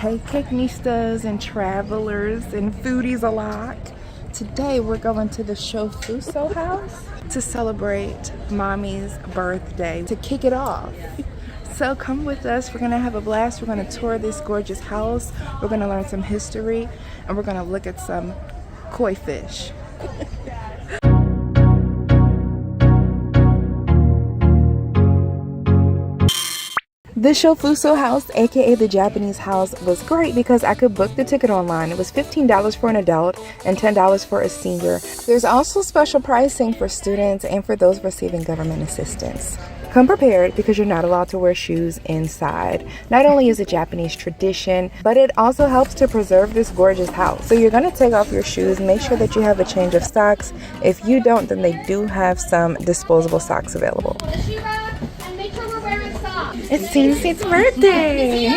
Hey cake-nistas and travelers and foodies alike. Today we're going to the Shofuso house to celebrate Mommy's birthday, to kick it off. So come with us, we're gonna have a blast. We're gonna tour this gorgeous house. We're gonna learn some history and we're gonna look at some koi fish. The Shofuso house, aka the Japanese house, was great because I could book the ticket online. It was $15 for an adult and $10 for a senior. There's also special pricing for students and for those receiving government assistance. Come prepared because you're not allowed to wear shoes inside. Not only is it Japanese tradition, but it also helps to preserve this gorgeous house. So you're gonna take off your shoes, make sure that you have a change of socks. If you don't, then they do have some disposable socks available. It's Cece's birthday.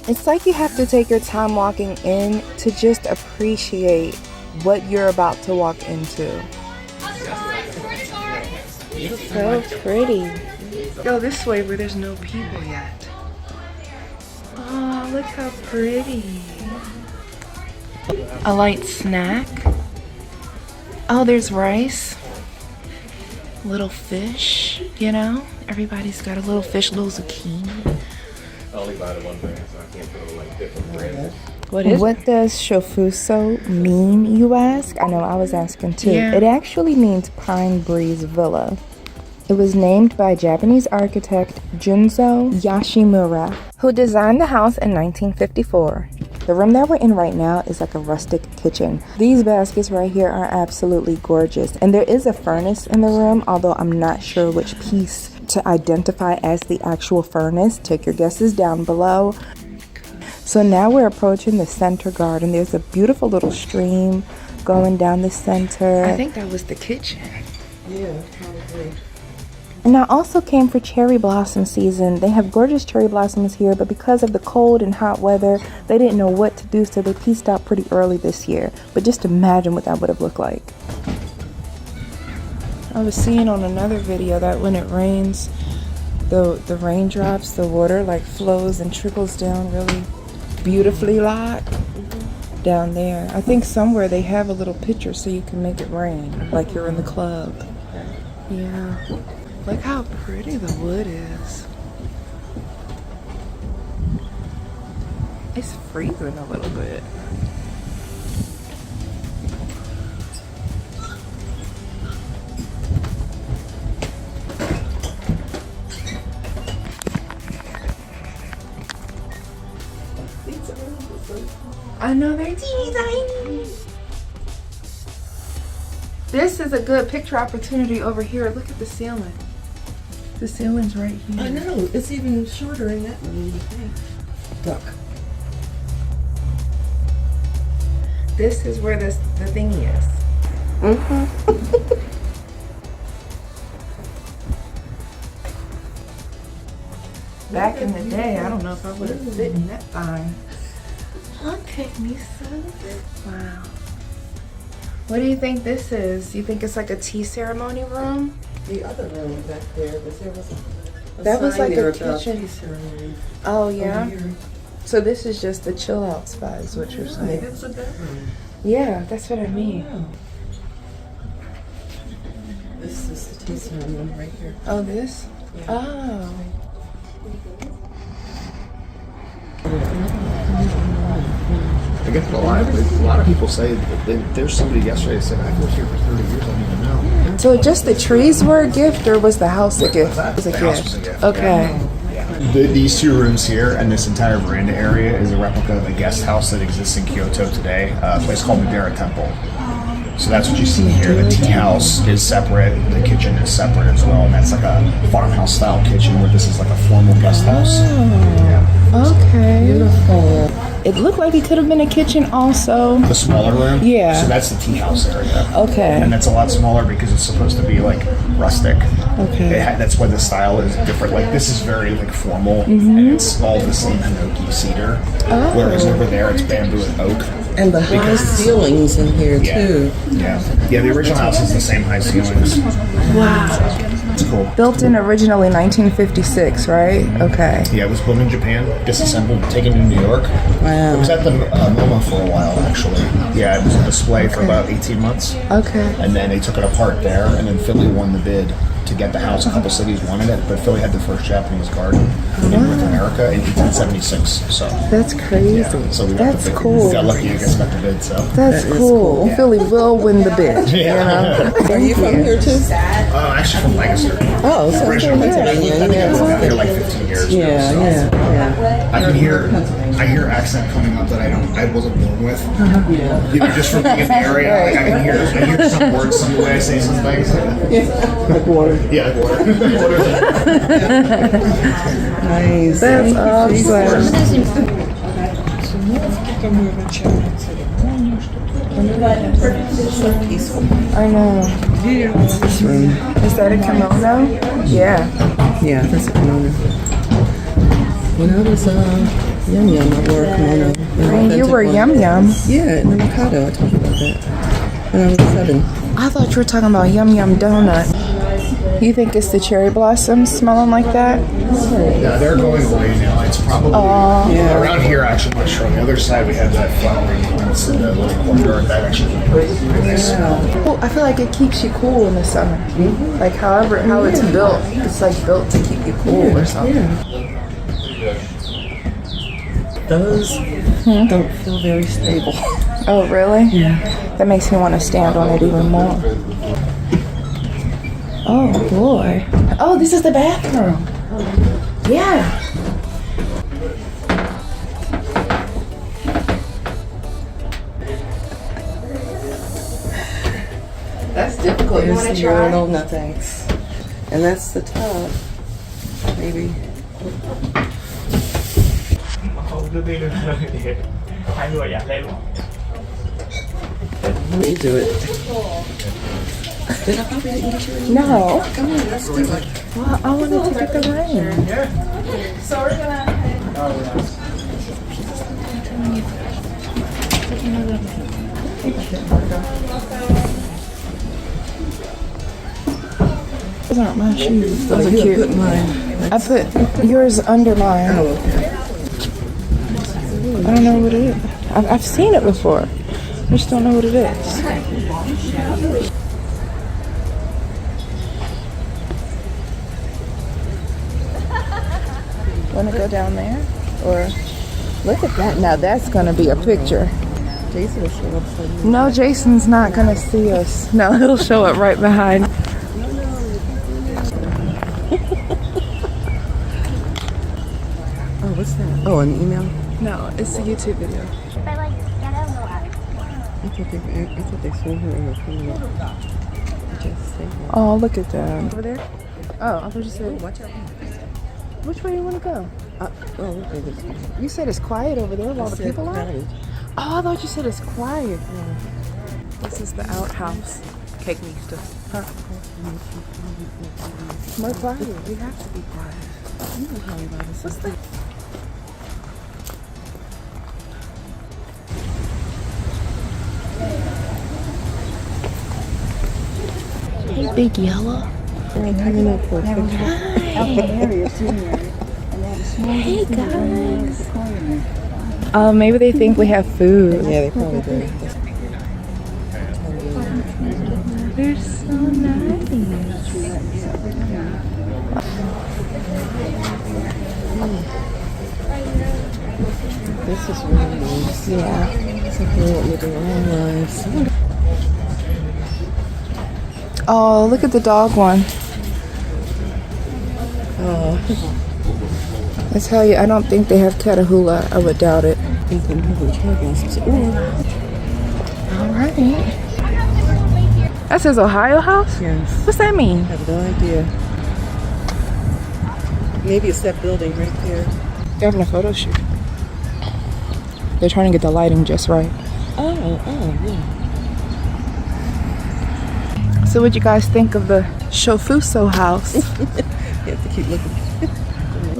It's like you have to take your time walking in to just appreciate what you're about to walk into. So pretty. Go this way where there's no people yet. Oh, look how pretty. A light snack. Oh, there's rice, little fish, you know? Everybody's got a little fish, little zucchini. I only buy the one brand, so I can't put like different brands. What does Shofuso mean, you ask? I know I was asking too. Yeah. It actually means Pine Breeze Villa. It was named by Japanese architect Junzo Yoshimura, who designed the house in 1954. The room that we're in right now is like a rustic kitchen. These baskets right here are absolutely gorgeous. And there is a furnace in the room, although I'm not sure which piece to identify as the actual furnace. Take your guesses down below. So now we're approaching the center garden. There's a beautiful little stream going down the center. I think that was the kitchen. Yeah, probably. And I also came for cherry blossom season. They have gorgeous cherry blossoms here, but because of the cold and hot weather, they didn't know what to do, so they pieced out pretty early this year. But just imagine what that would have looked like. I was seeing on another video that when it rains, the raindrops, the water like flows and trickles down really beautifully down there. I think somewhere they have a little picture so you can make it rain, like you're in the club. Yeah. Look how pretty the wood is. It's freezing a little bit. I know they're teeny tiny. This is a good picture opportunity over here. Look at the ceiling. The ceiling's right here. I know. It's even shorter in that one, you think. Duck. This is where the thingy is. Back in the day, I don't know if I would have fit in that thing. Okay, Misa. Wow. What do you think this is? You think it's like a tea ceremony room? The other room back there, but there was a That was sign like there a about kitchen. tea ceremony. Oh yeah. Over here. So this is just the chill out spot, is what you're saying? Maybe it's a bedroom. Yeah, that's what I mean. Oh. This is the tea ceremony right here. Oh, this? Yeah. Oh. I guess a lot of people say that there's somebody yesterday that said I've lived here for 30 years. I don't even know. So just the trees were a gift, or was the house a gift? It was a The gift. house was a gift, Okay. These two rooms here and this entire veranda area is a replica of a guest house that exists in Kyoto today, a place called Madera Temple. So that's what you see here. The tea house is separate, the kitchen is separate as well, and that's like a farmhouse style kitchen where this is like a formal guest house. Okay. Beautiful. It looked like it could have been a kitchen also. The smaller room? Yeah. So that's the tea house area. Okay. And that's a lot smaller because it's supposed to be like rustic. Okay. That's why the style is different. Like this is very like formal and it's all the same Hinoki cedar. Whereas over there it's bamboo and oak. And the high ceilings in here too. Yeah, the original house is the same high ceilings. Wow. It's cool. Built in originally 1956, right? Okay. Yeah, it was built in Japan, disassembled, taken to New York. Wow. It was at the MoMA for a while, actually. Yeah, it was on display for about 18 months. Okay. And then they took it apart there, and then Philly won the bid to get the house. A couple cities wanted it, but Philly had the first Japanese garden in North America in 1876. So That's crazy. yeah, so we got That's the bid. cool. We got lucky, I guess, got the bid. So That's That is cool. cool. Philly will win the bid. You know? Are you from here too? actually from Lancaster. Oh, so Originally, I think I've been yeah. out here like 15 years. Yeah, now, so. yeah. I hear accent coming up that I wasn't born with. You know, just from being in the area, like, I hear some words, some way I say some things. Like water. Yeah, like water. Nice. That's awesome. So peaceful. I know. This room. Is that a kimono? Yeah. Yeah, that's a kimono. When I was Yum Yum, I wore a kimono. And you were Yum Yum. Yeah, in the Mikado, I told you about that. When I was 7. I thought you were talking about Yum Yum donut. You think it's the cherry blossoms smelling like that? Yeah, they're going away now. It's probably around here. Actually, much on the other side, we have that flowering plants in the little courtyard. That actually pretty nice. Well, I feel like it keeps you cool in the summer. Like how it's built, it's like built to keep you cool or something. Those don't feel very stable. Oh, really? Yeah. That makes me want to stand on it even more. Oh, boy. Oh, this is the bathroom. Yeah. That's difficult. You want to try? No, no thanks. And that's the tub. Maybe. Let me do it. Did I probably didn't get you any? No. Come on, let's do it. Well, I wanted to get the rain. So we're gonna. Those aren't my shoes. Those are You cute. put mine. I put yours under mine. Oh, okay. I don't know what it is. I've seen it before. I just don't know what it is. Want to go down there? Or look at that. Now that's going to be a picture. Jason will show up for you. No, Jason's not going to see us. No, he'll show up right behind. Oh, what's that? Oh, an email? No, it's a YouTube video. I thought they saw her in the camera. Just say that. Oh, look at that. Over there? Oh, I thought you said. Watch out. Which way you want to go? Oh, okay, this one. You said it's quiet over there while the people are? Oh, I thought you said it's quiet. Yeah. This is the outhouse. Cake needs to. Huh? More quiet. We have to be quiet. You know how about this. What's that? Hey, Big Yellow. I'm hanging up for a picture. Hey, guys. Oh, maybe they think we have food. Yeah, they probably do. They're so nice. This is really nice. Yeah. Something what we do in our lives. Oh, look at the dog one. Oh, I tell you, I don't think they have Catahoula. I would doubt it. All right. That says Ohio House? Yes. What's that mean? I have no idea. Maybe it's that building right there. They're having a photo shoot. They're trying to get the lighting just right. Oh, yeah. So what'd you guys think of the Shofuso house? You have to keep looking.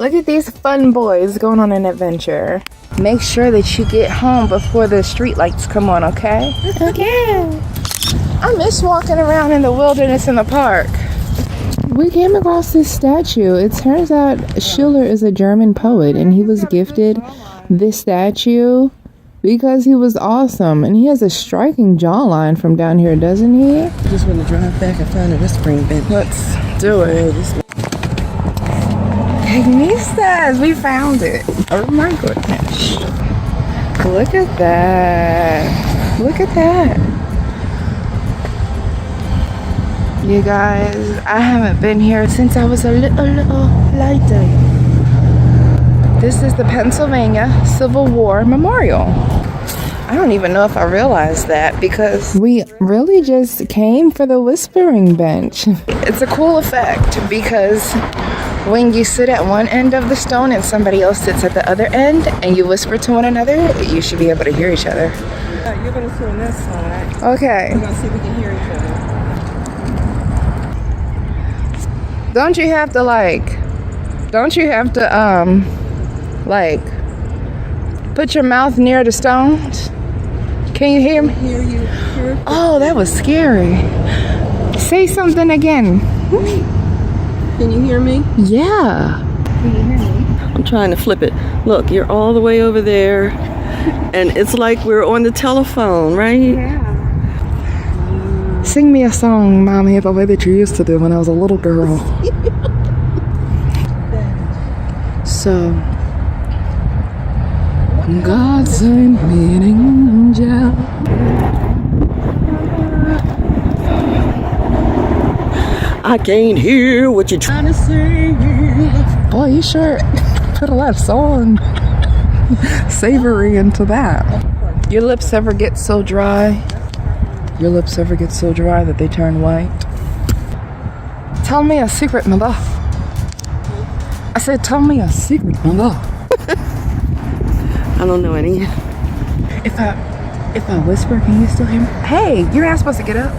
Look at these fun boys going on an adventure. Make sure that you get home before the street lights come on, okay? Okay. I miss walking around in the wilderness in the park. We came across this statue. It turns out Schiller is a German poet, and he was gifted this statue because he was awesome. And he has a striking jawline from down here, doesn't he? Just want to drive back and find a whispering bench. Let's do it. Ignistas, we found it. Oh my goodness. Look at that. Look at that. You guys, I haven't been here since I was a little lighter. This is the Pennsylvania Civil War Memorial. I don't even know if I realized that because we really just came for the whispering bench. It's a cool effect because when you sit at one end of the stone and somebody else sits at the other end and you whisper to one another, you should be able to hear each other. You're going to sit on this side. Okay. We're going to see if we can hear each other. Don't you have to put your mouth near the stones? Can you hear me? Hear you. Oh, that was scary. Say something again. Can you hear me? Yeah. Can you hear me? I'm trying to flip it. Look, you're all the way over there. And it's like we're on the telephone, right? Yeah. Sing me a song, Mommy, the way that you used to do when I was a little girl. So, God sent me an angel. I can't hear what you're trying to say. Boy, you sure put a lot of soul and savory into that. Your lips ever get so dry? Your lips ever get so dry that they turn white? Tell me a secret, mother. I said, tell me a secret, mother. I don't know any. If I whisper, can you still hear me? Hey, you're not supposed to get up.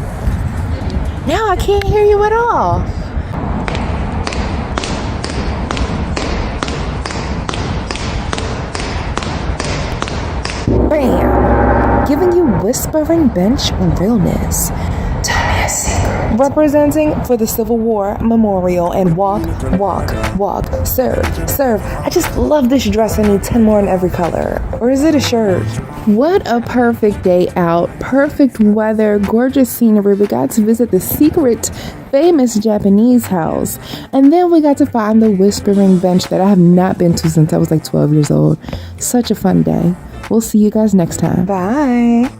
Now I can't hear you at all. Bam! Giving you whispering bench realness. Tell me a secret. Representing for the Civil War Memorial and walk, serve. I just love this dress. I need 10 more in every color. Or is it a shirt? What a perfect day out. Perfect weather, gorgeous scenery. We got to visit the secret, famous Japanese house. And then we got to find the whispering bench that I have not been to since I was like 12 years old. Such a fun day. We'll see you guys next time. Bye.